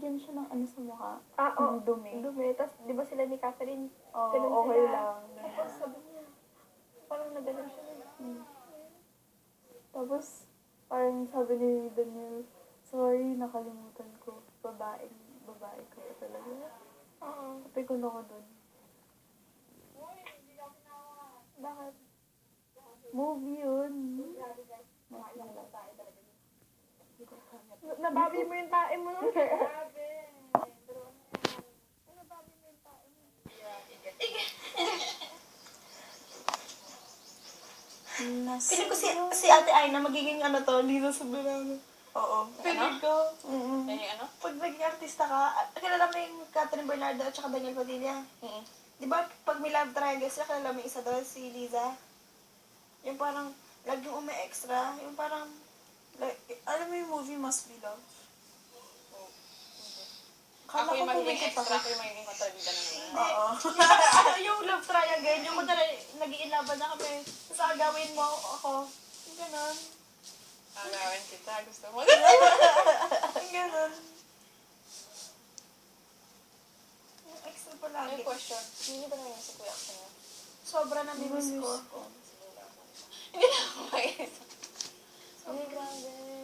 nilagyan siya ng ano sa mukha. Oo. Dumi. Dumi. Tapos, di ba sila ni Catherine? Oo, Ganun okay sila. lang. Tapos sabi niya, parang nagalan siya. Tapos, parang sabi ni Daniel, sorry, nakalimutan ko. Babae ko pa talaga. Oo. Napikon ako dun. Bakit? Movie yun. Nababi mo yung tae mo nun. Feeling ko si Ate Aina magiging ano to, Lisa Soberano. Oo. Feeling ko. Yan yung ano? Pag naging artista ka, kilala mo yung Catherine Bernardo at saka Daniel Padilla. Di ba, pag may love triangle sila, kilala mo yung isa doon, si Liza? Yung parang, laging umi-extra. Yung parang, like, alam mo yung movie Must Be Love? Ako yung magiging pumikit extra, ako yung magiging kontrabida na naman. Oo. Yung love triangle, yung kunwari, nag-iinlaban na kami, tapos agawin mo ako. Yung ganon. Ang gawin kita, gusto mo. Yung ganon. Yung extra palagi. May question. Hindi ba naman si Kuya Aksa niya? Sobra na miss ko. Hindi na ako mag-isa. Hindi, grabe.